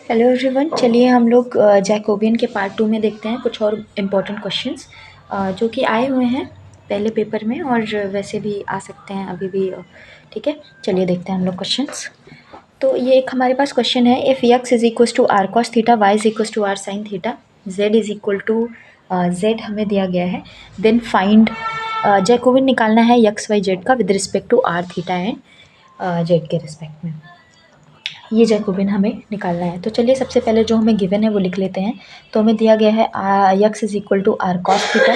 Hello everyone, चलिए हम लोग जैकोबियन के पार्ट 2 में देखते हैं कुछ और इम्पोर्टेंट क्वेश्चंस जो कि आए हुए हैं पहले पेपर में और वैसे भी आ सकते हैं अभी भी। ठीक है, चलिए देखते हैं हम लोग क्वेश्चंस। तो ये एक हमारे पास क्वेश्चन है, if x is equal to r cos theta, y is equal to r sine theta, z is equal to z हमें दिया गया है, देन फाइंड जैकोबियन निकालना है यक्स वाई जेड का with respect to r theta and z के respect में। ये जैकोबियन हमें निकालना है। तो चलिए सबसे पहले जो हमें गिवन है वो लिख लेते हैं। तो हमें दिया गया है x is equal to r cos theta,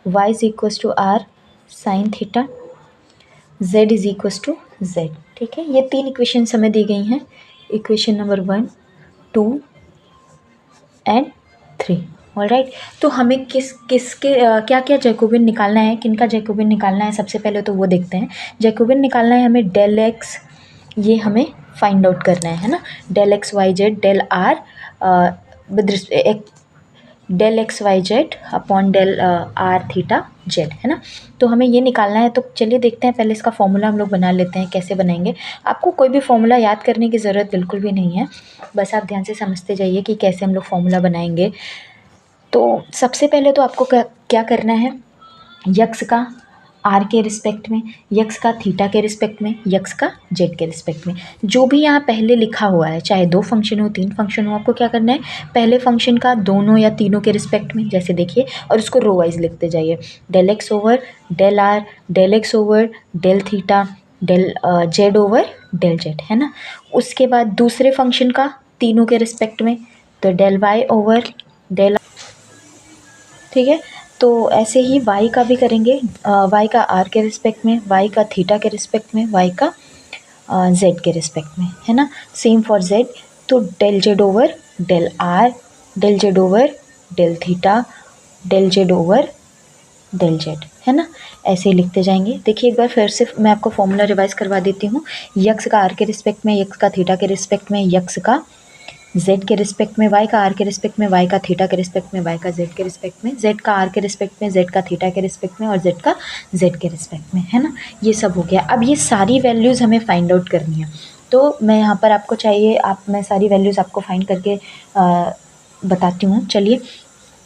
y is equal to r sine theta, z is equal to z. ठीक है, ये तीन इक्वेशंस हमें दी गई हैं, इक्वेशन नंबर 1, 2 एंड 3। ऑलराइट, तो हमें किसके क्या क्या जैकोबियन निकालना है, किनका जैकोबियन निकालना है, सबसे पहले तो वो देखते हैं। जैकोबियन निकालना है हमें डेल एक्स, ये हमें फाइंड आउट करना है ना, del x y z del r with del x y z upon del r theta z, है ना। तो हमें ये निकालना है। तो चलिए देखते हैं, पहले इसका फॉर्मूला हम लोग बना लेते हैं। कैसे बनाएंगे, आपको कोई भी फॉर्मूला याद करने की ज़रूरत बिल्कुल भी नहीं है, बस आप ध्यान से समझते जाइए कि कैसे हम लोग फॉर्मूला बनाएंगे। तो सबसे पहले तो आपको क्या करना है, यक्स का आर के रिस्पेक्ट में, यक्स का थीटा के रिस्पेक्ट में, यक्स का जेड के रिस्पेक्ट में, जो भी यहाँ पहले लिखा हुआ है, चाहे 2 फंक्शन हो 3 फंक्शन हो, आपको क्या करना है, पहले फंक्शन का दोनों या तीनों के रिस्पेक्ट में जैसे देखिए, और उसको रो वाइज लिखते जाइए। Del x over del r, del x over del theta, del z over del z, है ना। उसके बाद दूसरे फंक्शन का तीनों के रिस्पेक्ट में, तो डेल वाई ओवर डेल, ठीक है। तो ऐसे ही y का भी करेंगे, y का r के रिस्पेक्ट में, y का थीटा के रिस्पेक्ट में, y का z के रिस्पेक्ट में, है ना। सेम फॉर z, तो del z over del r, del z over del theta, del z over del z, है ना। ऐसे ही लिखते जाएंगे। देखिए एक बार फिर से मैं आपको फॉर्मूला रिवाइज करवा देती हूँ। यक्स का r के रिस्पेक्ट में, यक्स का थीटा के रिस्पेक्ट में, यक्स का z के रिस्पेक्ट में, y का r के रिस्पेक्ट में, y का थीटा के रिस्पेक्ट में, y का z के रिस्पेक्ट में, z का r के रिस्पेक्ट में, z का थीटा के रिस्पेक्ट में और z का z के रिस्पेक्ट में, है ना। ये सब हो गया। अब ये सारी वैल्यूज़ हमें फाइंड आउट करनी है। तो मैं यहाँ पर आपको चाहिए, मैं सारी वैल्यूज़ आपको फाइंड करके बताती हूँ। चलिए,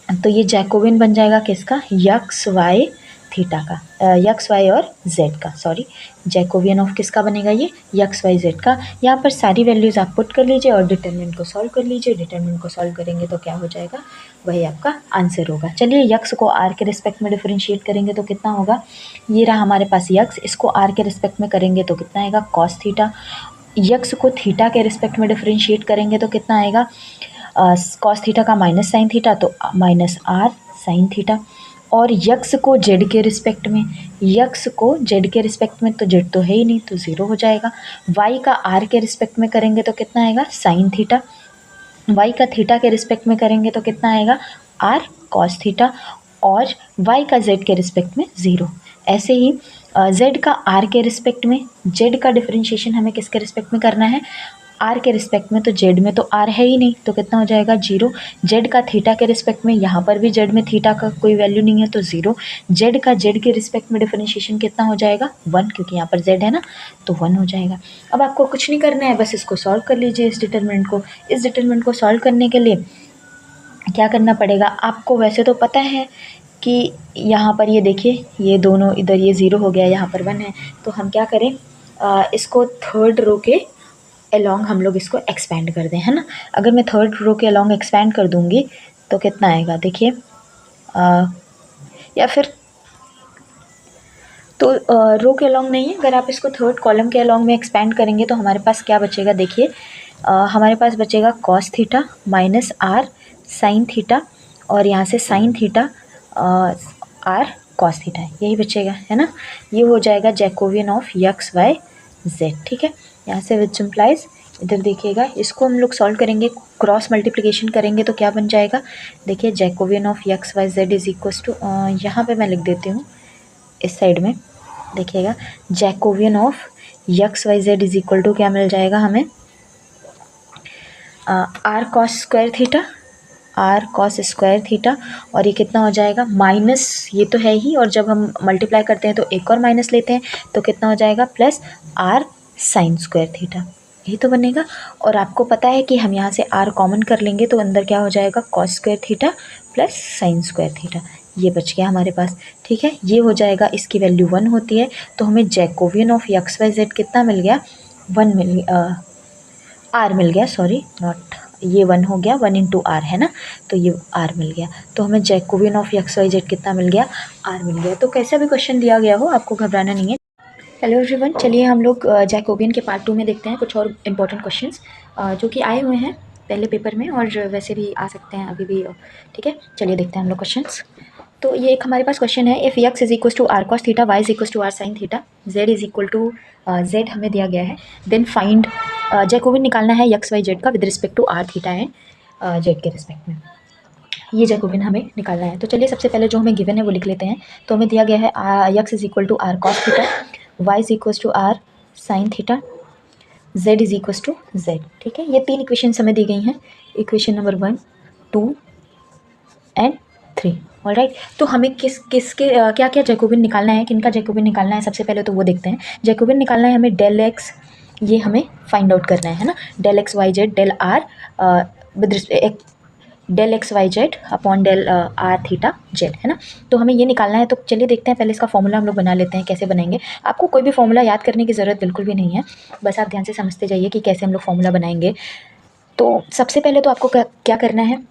तो ये जैकोबियन बन जाएगा किसका, यक्स वाई थीटा का, यक्स वाई और जेड का, सॉरी, जैकोबियन ऑफ किसका बनेगा, ये यक्स वाई जेड का। यहाँ पर सारी वैल्यूज़ आप पुट कर लीजिए और डिटरमिनेंट को सॉल्व कर लीजिए। डिटरमिनेंट को सॉल्व करेंगे तो क्या हो जाएगा, वही आपका आंसर होगा। चलिए, यक्स को आर के रिस्पेक्ट में डिफरेंशिएट करेंगे तो कितना होगा, ये रहा हमारे पास यक्स, इसको आर के रिस्पेक्ट में करेंगे तो कितना आएगा, कॉस थीटा। यक्स को थीटा के रिस्पेक्ट में डिफरेंशिएट करेंगे तो कितना आएगा, कॉस थीटा का माइनस साइन थीटा, तो माइनस आर साइन थीटा। और यक्स को जेड के रिस्पेक्ट में, यक्स को जेड के रिस्पेक्ट में, तो जेड तो है ही नहीं तो ज़ीरो हो जाएगा। वाई का आर के रिस्पेक्ट में करेंगे तो कितना आएगा, साइन थीटा। वाई का थीटा के रिस्पेक्ट में करेंगे तो कितना आएगा, आर कॉस थीटा। और वाई का जेड के रिस्पेक्ट में ज़ीरो। ऐसे ही जेड का आर के रिस्पेक्ट में, जेड का डिफरेंशिएशन हमें किसके रिस्पेक्ट में करना है, आर के रिस्पेक्ट में, तो जेड में तो आर है ही नहीं तो कितना हो जाएगा, जीरो। जेड का थीटा के रिस्पेक्ट में, यहाँ पर भी जेड में थीटा का कोई वैल्यू नहीं है तो ज़ीरो। जेड का जेड के रिस्पेक्ट में डिफरेंशिएशन कितना हो जाएगा, 1, क्योंकि यहाँ पर जेड है ना, तो 1 हो जाएगा। अब आपको कुछ नहीं करना है, बस इसको सॉल्व कर लीजिए, इस डिटरमिनेंट को। इस डिटरमिनेंट को सॉल्व करने के लिए क्या करना पड़ेगा आपको, वैसे तो पता है कि यहाँ पर ये देखिए, ये दोनों इधर ये ज़ीरो हो गया, यहाँ पर 1 है, तो हम क्या करें, इसको थर्ड रो के अलॉन्ग हम लोग इसको एक्सपेंड कर दें, है ना। अगर मैं थर्ड रो के अलॉन्ग एक्सपेंड कर दूँगी तो कितना आएगा, देखिए, या फिर तो रो के अलॉन्ग नहीं है, अगर आप इसको थर्ड कॉलम के अलॉन्ग में एक्सपेंड करेंगे तो हमारे पास क्या बचेगा, देखिए, हमारे पास बचेगा cos theta minus r sine theta, और यहाँ से sine theta r cos theta, यही बचेगा, है ना। ये हो जाएगा Jacobian of x y z, ठीक है। यहाँ से विच इम्प्लाइज, इधर देखिएगा, इसको हम लोग सॉल्व करेंगे, क्रॉस मल्टीप्लिकेशन करेंगे तो क्या बन जाएगा, देखिए, Jacobian of x y z is equal to, यहाँ पे मैं लिख देती हूँ इस साइड में, देखिएगा, Jacobian of x y z is equal to क्या मिल जाएगा हमें, r cos square theta, r cos square theta, और ये कितना हो जाएगा, माइनस, ये तो है ही, और जब हम मल्टीप्लाई करते हैं तो एक और माइनस लेते हैं तो कितना हो जाएगा, plus r sine square theta, यही तो बनेगा। और आपको पता है कि हम यहाँ से r कॉमन कर लेंगे तो अंदर क्या हो जाएगा, cos square theta plus sign square theta, ये बच गया हमारे पास। ठीक है, ये हो जाएगा, इसकी वैल्यू 1 होती है तो हमें Jacobian of x y z कितना मिल गया, 1 मिल आर मिल गया, सॉरी नॉट, ये 1 हो गया, 1 इंटू आर है ना, तो ये आर मिल गया। तो हमें Jacobian of x y z कितना मिल गया, आर मिल गया। तो कैसा भी क्वेश्चन दिया गया हो आपको घबराना नहीं है। हेलो एवरीवन, चलिए हम लोग जैकोबियन के पार्ट 2 में देखते हैं कुछ और इम्पोर्टेंट क्वेश्चंस जो कि आए हुए हैं पहले पेपर में और वैसे भी आ सकते हैं अभी भी। ठीक है, चलिए देखते हैं हम लोग क्वेश्चंस। तो ये एक हमारे पास क्वेश्चन है, if x is equal to r cos theta, y is equal to r sine theta, z is equal to z हमें दिया गया है, देन फाइंड जैकोबियन निकालना है एक्स वाई जेड का with respect to r theta and z के respect में। ये जैकोबियन हमें निकालना है। तो चलिए सबसे पहले जो हमें गिवन है वो लिख लेते हैं। तो हमें दिया गया है x is equal to r cos theta, y is equal to r sine theta, z is equal to z. ठीक है, ये 3 इक्वेशन हमें दी गई हैं, इक्वेशन नंबर 1, 2 एंड 3। ऑलराइट, तो हमें किसके क्या क्या जैकोबियन निकालना है, किनका जैकोबियन निकालना है, सबसे पहले तो वो देखते हैं। जैकोबियन निकालना है हमें डेल एक्स, ये हमें फाइंड आउट करना है ना, del x y z del r with respect del x y z upon del r theta z, है ना। तो हमें ये निकालना है। तो चलिए देखते हैं, पहले इसका फॉर्मूला हम लोग बना लेते हैं, कैसे बनाएंगे। आपको कोई भी फॉर्मूला याद करने की ज़रूरत बिल्कुल भी नहीं है, बस आप ध्यान से समझते जाइए कि कैसे हम लोग फॉर्मूला बनाएंगे। तो सबसे पहले तो आपको क्या करना है,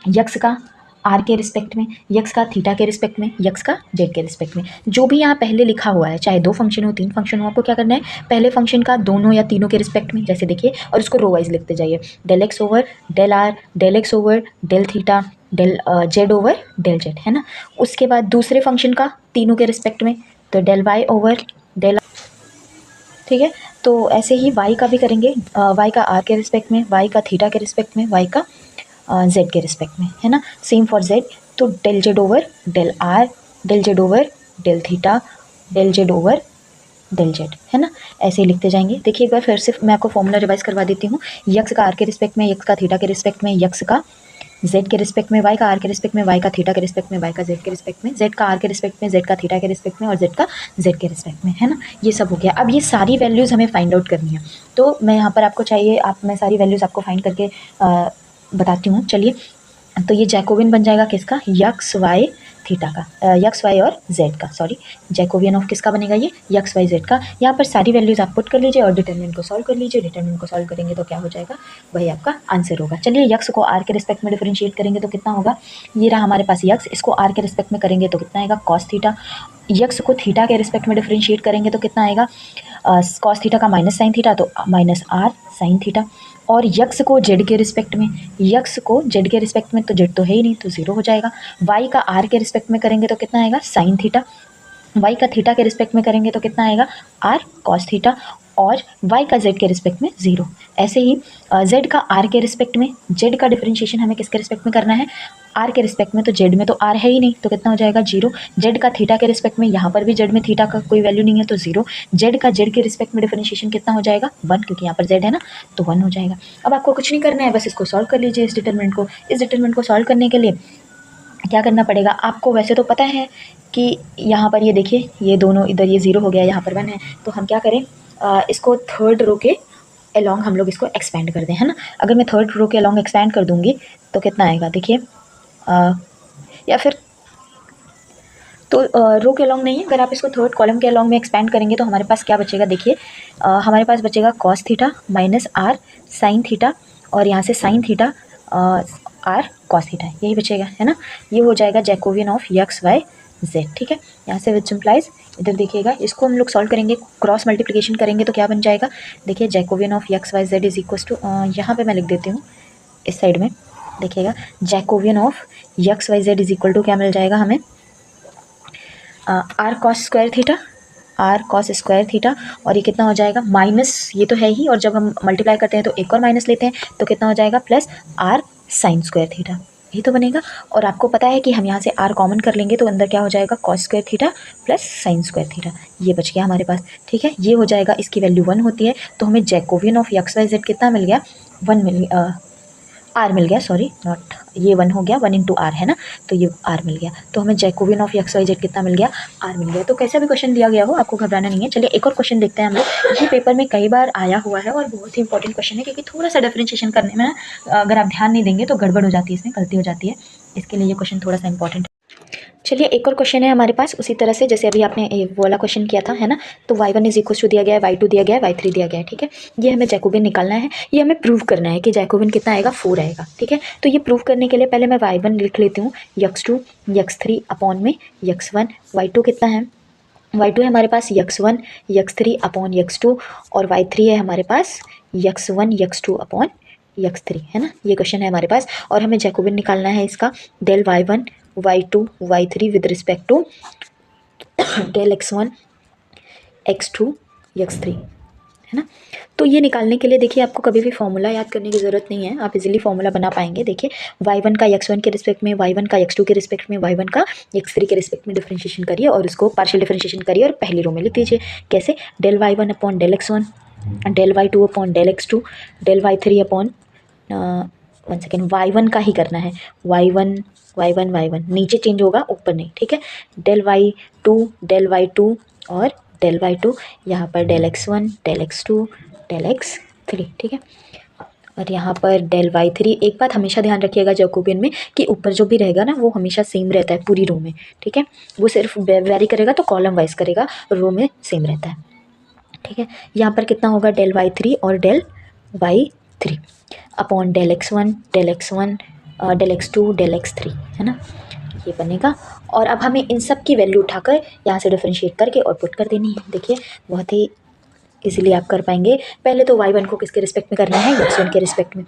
यक्स का आर के रिस्पेक्ट में, यक्स का थीटा के रिस्पेक्ट में, यक्स का जेड के रिस्पेक्ट में, जो भी यहाँ पहले लिखा हुआ है, चाहे 2 फंक्शन हो 3 फंक्शन हो, आपको क्या करना है, पहले फंक्शन का दोनों या तीनों के रिस्पेक्ट में जैसे देखिए, और इसको रो वाइज लिखते जाइए, del x over del r, del x over del theta, del z over del z, है ना। उसके बाद दूसरे फंक्शन का तीनों के रिस्पेक्ट में, तो डेल वाई ओवर डेल, ठीक है। तो ऐसे ही वाई का भी करेंगे, वाई का आर के रिस्पेक्ट में, वाई का थीटा के रिस्पेक्ट में, वाई का जेड के रिस्पेक्ट में, है ना। सेम फॉर जेड, तो del z over del r, del z over del theta, del z over del z, है ना। ऐसे ही लिखते जाएंगे। देखिए एक बार फिर से मैं आपको फॉर्मूला रिवाइज करवा देती हूँ। यक्स का आर के रिस्पेक्ट में, यक्स का थीटा के रिस्पेक्ट में, यक्स का जेड के रिस्पेक्ट में, वाई का आर के रिस्पेक्ट में, वाई का थीटा के रिस्पेक्ट में, वाई का जेड के रिस्पेक्ट में, जेड का आर के रिस्पेक्ट में, जेड का थीटा के रिस्पेक्ट में और जेड का जेड के रिस्पेक्ट में, है ना। ये सब हो गया। अब ये सारी वैल्यूज़ हमें फाइंड आउट करनी है। तो मैं यहाँ पर आपको चाहिए, मैं सारी वैल्यूज़ आपको फाइंड करके बताती हूँ। चलिए, तो ये जैकोबियन बन जाएगा किसका, यक्स वाई थीटा का, यक्स वाई और जेड का, सॉरी, जैकोबियन ऑफ किसका बनेगा, ये यक्स वाई जेड का। यहाँ पर सारी वैल्यूज़ आप पुट कर लीजिए और डिटरमिनेंट को सॉल्व कर लीजिए। डिटरमिनेंट को सॉल्व करेंगे तो क्या हो जाएगा, वही आपका आंसर होगा। चलिए, यक्स को आर के रिस्पेक्ट में डिफरेंशिएट करेंगे तो कितना होगा, ये रहा हमारे पास यक्स, इसको आर के रिस्पेक्ट में करेंगे तो कितना आएगा, कॉस थीटा। यक्स को थीटा के रिस्पेक्ट में डिफरेंशिएट करेंगे तो कितना आएगा, कॉस थीटा का माइनस साइन थीटा, तो माइनस आर साइन थीटा। और यक्स को जेड के रिस्पेक्ट में, यक्स को जेड के रिस्पेक्ट में, तो जेड तो है ही नहीं तो 0 हो जाएगा। वाई का आर के रिस्पेक्ट में करेंगे तो कितना आएगा, साइन थीटा। वाई का थीटा के रिस्पेक्ट में करेंगे तो कितना आएगा, आर कॉस थीटा। और वाई का जेड के रिस्पेक्ट में 0। ऐसे ही जेड का आर के रिस्पेक्ट में, जेड का डिफरेंशिएशन हमें किसके रिस्पेक्ट में करना है, आर के रिस्पेक्ट में, तो जेड में तो आर है ही नहीं तो कितना हो जाएगा, 0। जेड का थीटा के रिस्पेक्ट में, यहाँ पर भी जेड में थीटा का कोई वैल्यू नहीं है तो 0। जेड का जेड के रिस्पेक्ट में डिफरेंशिएशन कितना हो जाएगा, 1, क्योंकि यहाँ पर जेड है ना, तो 1 हो जाएगा। अब आपको कुछ नहीं करना है, बस इसको सॉल्व कर लीजिए, इस डिटरमिनेंट को। इस डिटरमिनेंट को सॉल्व करने के लिए क्या करना पड़ेगा आपको, वैसे तो पता है कि यहाँ पर ये देखिए, ये दोनों इधर ये 0 हो गया, यहाँ पर 1 है, तो हम क्या करें, इसको थर्ड रो के अलॉन्ग हम लोग इसको एक्सपेंड कर दें, है ना। अगर मैं थर्ड रो के अलॉन्ग एक्सपेंड कर दूंगी तो कितना आएगा, देखिए, या फिर तो रो के अलॉन्ग नहीं है, अगर आप इसको थर्ड कॉलम के अलॉन्ग में एक्सपेंड करेंगे तो हमारे पास क्या बचेगा, देखिए, हमारे पास बचेगा cos theta minus r sine theta, और यहाँ से sine theta r cos theta, यही बचेगा, है ना। ये हो जाएगा Jacobian of x y z, ठीक है। यहाँ से विच इम्प्लाइज, इधर देखिएगा, इसको हम लोग सॉल्व करेंगे, क्रॉस मल्टीप्लिकेशन करेंगे तो क्या बन जाएगा, देखिए, Jacobian of x y z is equal to, यहाँ पे मैं लिख देती हूँ इस साइड में, देखिएगा, Jacobian of x y z is equal to क्या मिल जाएगा हमें, r cos square theta, r cos square theta, और ये कितना हो जाएगा, माइनस, ये तो है ही, और जब हम मल्टीप्लाई करते हैं तो एक और माइनस लेते हैं तो कितना हो जाएगा, plus r sine square theta, यही तो बनेगा। और आपको पता है कि हम यहाँ से आर कॉमन कर लेंगे तो अंदर क्या हो जाएगा, cos square theta plus sign square theta, ये बच गया हमारे पास, ठीक है। ये हो जाएगा, इसकी वैल्यू 1 होती है तो हमें Jacobian of x y z कितना मिल गया, 1 मिल आर मिल गया, सॉरी नॉट, ये 1 हो गया, 1 इंटू आर है ना, तो ये आर मिल गया, तो हमें Jacobian of x y z कितना मिल गया, आर मिल गया। तो कैसा भी क्वेश्चन दिया गया हो आपको घबराना नहीं है। चलिए एक और क्वेश्चन देखते हैं हम लोग। ये पेपर में कई बार आया हुआ है और बहुत ही इंपॉर्टेंट क्वेश्चन है, क्योंकि थोड़ा सा डिफरेंशिएशन करने में अगर आप ध्यान नहीं देंगे तो गड़बड़ हो जाती है, इसमें गलती हो जाती है, इसके लिए ये क्वेश्चन थोड़ा सा इंपॉर्टेंट है। चलिए एक और क्वेश्चन है हमारे पास, उसी तरह से जैसे अभी आपने वो वाला क्वेश्चन किया था, है ना। तो y1 इज इक्वल टू दिया गया है, y2 दिया गया है, y3 दिया गया है, ठीक है। ये हमें जैकोबियन निकालना है, ये हमें प्रूव करना है कि जैकोबियन कितना आएगा, 4 आएगा, ठीक है। तो ये प्रूव करने के लिए पहले मैं y1 लिख लेती हूँ, x2 x3 अपॉन में x1, y2 कितना है, y2 है हमारे पास x1 x3 अपॉन x2, और y3 है हमारे पास x1 x2 अपॉन x3, है ना। ये क्वेश्चन है हमारे पास, और हमें जैकोबियन निकालना है इसका, del y1 y2 y3 with respect to del x1 x2 x3, है ना। तो ये निकालने के लिए देखिए आपको कभी भी फॉर्मूला याद करने की ज़रूरत नहीं है, आप इजीली फॉर्मूला बना पाएंगे। देखिए y1 का x1 के रिस्पेक्ट में, y1 का x2 के रिस्पेक्ट में, y1 का x3 के रिस्पेक्ट में डिफरेंशिएशन करिए और उसको पार्शियल डिफरेंशिएशन करिए और पहली रो में लिख दीजिए। कैसे, del y1 upon del x1, del y2 upon del x2, del y3 upon 1 second, y1 का ही करना है, y1 y1 y1, नीचे चेंज होगा ऊपर नहीं, ठीक है। डेल y2 और डेल y2, यहाँ पर del x1 del x2 del x3, ठीक है। और यहाँ पर डेल y3, एक बात हमेशा ध्यान रखिएगा जैकोबियन में कि ऊपर जो भी रहेगा ना वो हमेशा सेम रहता है पूरी रो में, ठीक है। वो सिर्फ वेरी करेगा तो कॉलम वाइज करेगा, रो में सेम रहता है, ठीक है। यहाँ पर कितना होगा, डेल y3 और del y3 upon del x1 del x1 del x2 del x3, है ना, ये बनेगा। और अब हमें इन सब की वैल्यू उठाकर यहाँ से डिफरेंशिएट करके और पुट कर देनी है। देखिए बहुत ही इजीली आप कर पाएंगे। पहले तो y1 को किसके रिस्पेक्ट में करना है, x1 के रिस्पेक्ट में,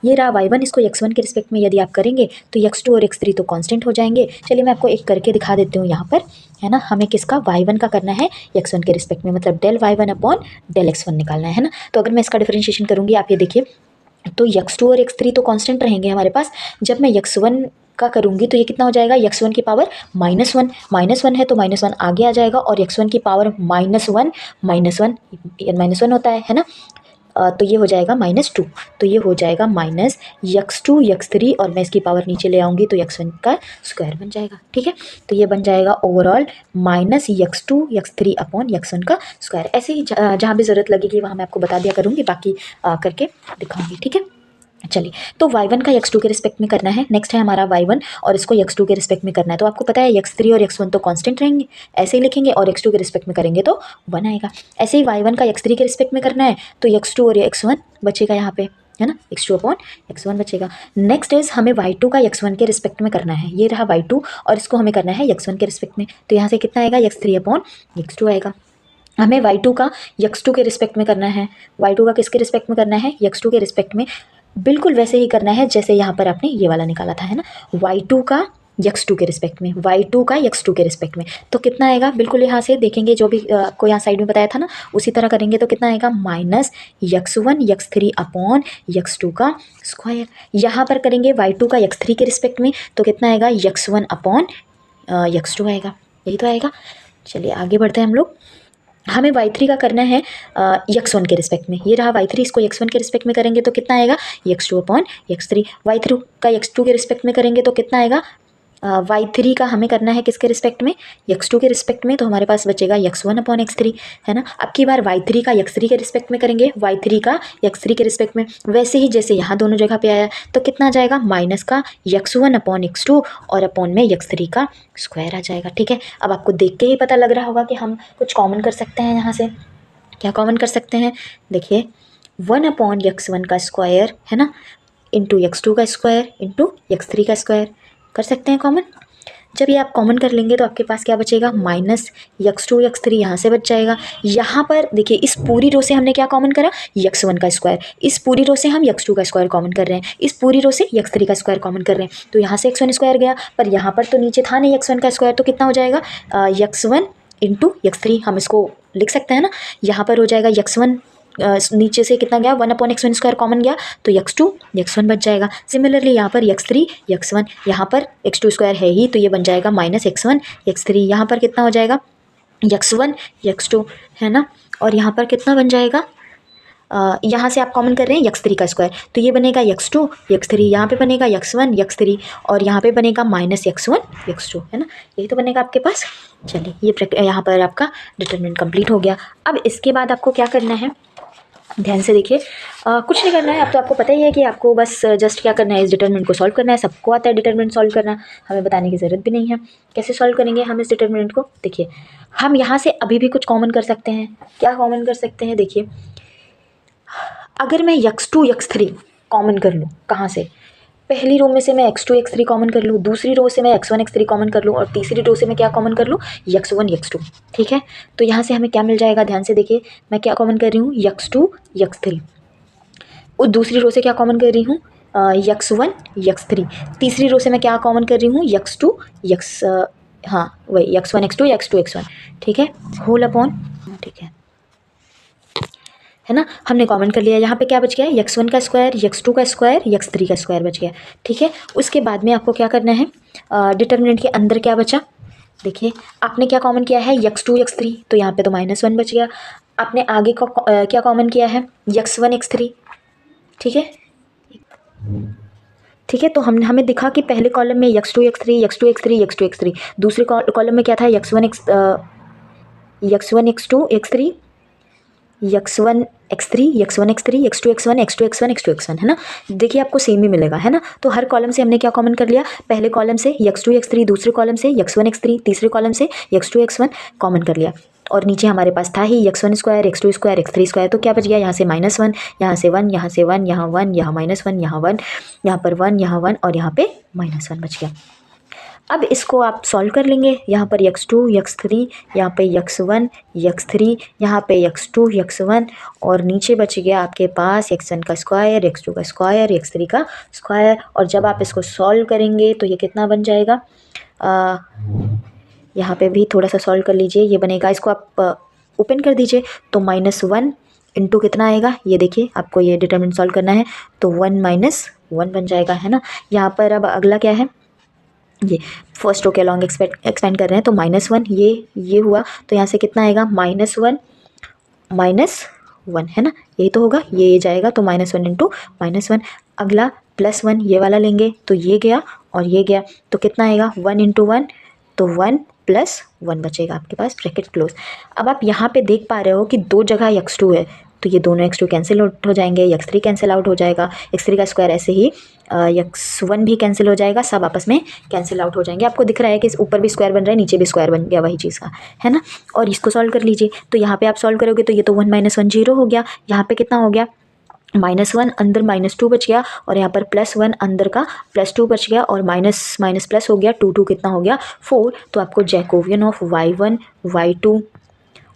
ये रहा y1, इसको x1 के रिस्पेक्ट में यदि आप करेंगे तो x2 और x3 तो कांस्टेंट हो जाएंगे। चलिए मैं आपको एक करके दिखा देती हूँ यहाँ पर, है ना। हमें किसका, y1 का करना है x1 के रिस्पेक्ट में, मतलब del y1 upon del x1 निकालना है ना। तो अगर मैं इसका डिफरेंशिएशन करूँगी, आप ये देखिए, तो x2 और x3 तो कांस्टेंट रहेंगे हमारे पास। जब मैं x1 का करूँगी तो ये कितना हो जाएगा, x1 की पावर -1, -1 है तो -1 आगे आ जाएगा, और x1 की पावर -1 -1 होता है ना। तो ये हो जाएगा -2, तो ये हो जाएगा -x2 x3, और मैं इसकी पावर नीचे ले आऊँगी तो x1 का स्क्वायर बन जाएगा, ठीक है। तो ये बन जाएगा overall -x2 x3 upon x1 का स्क्वायर। ऐसे ही जहाँ भी ज़रूरत लगेगी वहाँ मैं आपको बता दिया करूँगी, बाकी करके दिखाऊँगी, ठीक है। चलिए, तो y1 का x2 के रिस्पेक्ट में करना है, नेक्स्ट है हमारा y1 और इसको x2 के रिस्पेक्ट में करना है। तो आपको पता है x3 और x1 तो कांस्टेंट रहेंगे, ऐसे ही लिखेंगे, और x2 के रिस्पेक्ट में करेंगे तो 1 आएगा। ऐसे ही y1 का x3 के रिस्पेक्ट में करना है तो x2 और x1 बचेगा यहाँ पे, है ना, x2 अपॉन x1 बचेगा। नेक्स्ट इज हमें y2 का x1 के रिस्पेक्ट में करना है, ये रहा y2, और इसको हमें करना है x1 के रिस्पेक्ट में, तो यहाँ से कितना आएगा, x3 अपॉन x2 आएगा। हमें y2 का x2 के रिस्पेक्ट में करना है, y2 का किसके रिस्पेक्ट में करना है, x2 के रिस्पेक्ट में, बिल्कुल वैसे ही करना है जैसे यहाँ पर आपने ये वाला निकाला था, है ना। y2 का x2 के रिस्पेक्ट में, y2 का x2 के रिस्पेक्ट में, तो कितना आएगा, बिल्कुल यहाँ से देखेंगे जो भी आपको यहाँ साइड में बताया था ना, उसी तरह करेंगे तो कितना आएगा, -x1 x3 अपॉन x2 का स्क्वायर। यहाँ पर करेंगे y2 का x3 के रिस्पेक्ट में तो कितना आएगा, x1 अपॉन x2 आएगा, यही तो आएगा। चलिए आगे बढ़ते हैं हम लोग। हमें y3 का करना है x1 के रिस्पेक्ट में, ये रहा y3, इसको x1 के रिस्पेक्ट में करेंगे तो कितना आएगा, x2 अपॉन x3। y3 का x2 के रिस्पेक्ट में करेंगे तो कितना आएगा, y3 का हमें करना है किसके रिस्पेक्ट में, x2 के रिस्पेक्ट में, तो हमारे पास बचेगा x1 अपॉन x3, है ना। अब की बार y3 का x3 के रिस्पेक्ट में करेंगे, y3 का x3 के रिस्पेक्ट में, वैसे ही जैसे यहाँ दोनों जगह पे आया, तो कितना आ जाएगा, माइनस का x1 अपॉन x2 और अपॉन में x3 का स्क्वायर आ जाएगा, ठीक है। अब आपको देख के ही पता लग रहा होगा कि हम कुछ कॉमन कर सकते हैं यहाँ से। क्या कॉमन कर सकते हैं, देखिए 1 अपॉन x1 का स्क्वायर, है ना, इंटू x2 का स्क्वायर इंटू x3 का स्क्वायर कर सकते हैं कॉमन। जब ये आप कॉमन कर लेंगे तो आपके पास क्या बचेगा, -x2 x3 यहाँ से बच जाएगा। यहाँ पर देखिए इस पूरी रो से हमने क्या कॉमन करा, x1 का स्क्वायर, इस पूरी रो से हम x2 का स्क्वायर कॉमन कर रहे हैं, इस पूरी रो से x3 का स्क्वायर कॉमन कर रहे हैं, तो यहाँ से x1 स्क्वायर गया, पर यहाँ पर तो नीचे था नहीं x1 का स्क्वायर, तो कितना हो जाएगा, x1 इंटू x3 हम इसको लिख सकते हैं ना। यहाँ पर हो जाएगा x1, नीचे से कितना गया, 1 अपॉन x1 स्क्वायर कॉमन गया तो x2 x1 बच जाएगा। सिमिलरली यहाँ पर x3 x1, यहाँ पर x2 स्क्वायर है ही तो ये बन जाएगा -x1 x3, यहाँ पर कितना हो जाएगा, x1 x2, है ना। और यहाँ पर कितना बन जाएगा, यहाँ से आप कॉमन कर रहे हैं x3 का स्क्वायर, तो ये बनेगा x2 x3, यहाँ पे बनेगा x1 x3 और यहाँ पे बनेगा -x1 x2, है ना। यही तो बनेगा आपके पास। चलिए ये यहाँ पर आपका डिटरमिनेंट कंप्लीट हो गया। अब इसके बाद आपको क्या करना है, ध्यान से देखिए। कुछ नहीं करना है, अब तो आपको पता ही है कि आपको बस जस्ट क्या करना है, इस डिटरमिनेंट को सॉल्व करना है। सबको आता है डिटरमिनेंट सॉल्व करना, हमें बताने की ज़रूरत भी नहीं है। कैसे सॉल्व करेंगे हम इस डिटरमिनेंट को, देखिए हम यहाँ से अभी भी कुछ कॉमन कर सकते हैं। क्या कॉमन कर सकते हैं, देखिए अगर मैं x2 x3 कॉमन कर लूँ, कहाँ से, पहली रो में से मैं x2 x3 कॉमन कर लूँ, दूसरी रो से मैं x1 x3 कॉमन कर लूँ और तीसरी रो से मैं क्या कॉमन कर लूँ, x1 x2। ठीक है, तो यहाँ से हमें क्या मिल जाएगा, ध्यान से देखिए मैं क्या कॉमन कर रही हूँ, x2 x3। और दूसरी रो से क्या कॉमन कर रही हूँ, x1 x3। तीसरी रो से मैं क्या कॉमन कर रही हूँ, x2 x, हाँ वही x1 x2 x2 x1। ठीक है, होल अपॉन, ठीक है ना, हमने कॉमन कर लिया। यहाँ पे क्या बच गया, x1 का स्क्वायर, x2 का स्क्वायर, x3 का स्क्वायर बच गया। ठीक है, उसके बाद में आपको क्या करना है, डिटरमिनेंट के अंदर क्या बचा, देखिए आपने क्या कॉमन किया है, x2 x3, तो यहाँ पे तो -1 बच गया। आपने आगे को क्या कॉमन किया है, x1 x3। ठीक है, ठीक है, तो हमें दिखा कि पहले कॉलम में x2 x3 x2 x3 x2 x3, दूसरे कॉलम में क्या था, x1 x2 x3 x1 x3 x1 x3 x2 x1 x2 x1 x2 x1, है ना। देखिए आपको सेम ही मिलेगा, है ना। तो हर कॉलम से हमने क्या कॉमन कर लिया, पहले कॉलम से x2 x3, दूसरे कॉलम से x1 x3, तीसरे कॉलम से x2 x1 कॉमन कर लिया। और नीचे हमारे पास था ही x1 square x2 square x3 square, तो क्या बच गया, यहाँ से -1, यहाँ से 1, यहाँ से 1, यहाँ 1, यहाँ -1, यहाँ 1, यहाँ पर 1, यहाँ 1 और यहाँ पे -1 बच गया। अब इसको आप सॉल्व कर लेंगे, यहाँ पर x2 x3, यहाँ पे x1 x3, यहाँ पे x2 x1 और नीचे बच गया आपके पास x1 का स्क्वायर, x2 का स्क्वायर, x3 का स्क्वायर। और जब आप इसको सॉल्व करेंगे तो ये कितना बन जाएगा, यहाँ पे भी थोड़ा सा सॉल्व कर लीजिए, ये बनेगा, इसको आप ओपन कर दीजिए तो -1 इंटू कितना आएगा, ये देखिए आपको ये डिटरमिनेंट सॉल्व करना है तो 1 -1 बन जाएगा, है ना। यहाँ पर अब अगला क्या है, ये फर्स्ट रो के अलॉन्ग एक्सपेंड कर रहे हैं तो -1 ये हुआ, तो यहाँ से कितना आएगा, -1 -1, है ना, यही तो होगा, ये जाएगा तो -1 इंटू -1। अगला +1 ये वाला लेंगे तो ये गया और ये गया, तो कितना आएगा, 1 इंटू 1, तो 1 + 1 बचेगा आपके पास, ब्रैकेट क्लोज। अब आप यहाँ पे देख पा रहे हो कि दो जगह x2 है, तो ये दोनों x2 कैंसिल आउट हो जाएंगे, x3 कैंसिल आउट हो जाएगा, x3 का स्क्वायर ऐसे ही x1 भी कैंसिल हो जाएगा, सब आपस में कैंसिल आउट हो जाएंगे। आपको दिख रहा है कि इस ऊपर भी स्क्वायर बन रहा है, नीचे भी स्क्वायर बन गया वही चीज़ का, है ना। और इसको सॉल्व कर लीजिए, तो यहाँ पे आप सॉल्व करोगे तो ये तो 1 -1 0 हो गया, यहाँ पे कितना हो गया, -1 अंदर -2 बच गया और यहाँ पर +1 अंदर का +2 बच गया और माइनस माइनस प्लस हो गया, 2 2 कितना हो गया, 4। तो आपको जैकोबियन ऑफ y1 y2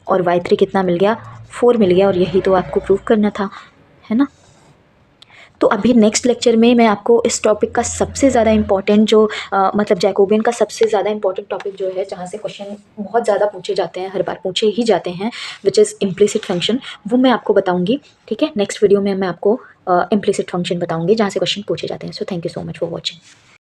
और y3 कितना मिल गया, 4 मिल गया। और यही तो आपको प्रूव करना था, है ना। तो अभी नेक्स्ट लेक्चर में मैं आपको इस टॉपिक का सबसे ज़्यादा इंपॉर्टेंट जो मतलब जैकोबियन का सबसे ज़्यादा इंपॉर्टेंट टॉपिक जो है, जहाँ से क्वेश्चन बहुत ज़्यादा पूछे जाते हैं, हर बार पूछे ही जाते हैं, विच इज़ इम्प्लिसिट फंक्शन, वो मैं आपको बताऊँगी। ठीक है, नेक्स्ट वीडियो में मैं आपको इम्प्लिसिट फंक्शन बताऊँगी जहाँ से क्वेश्चन पूछे जाते हैं। So thank you so much for watching.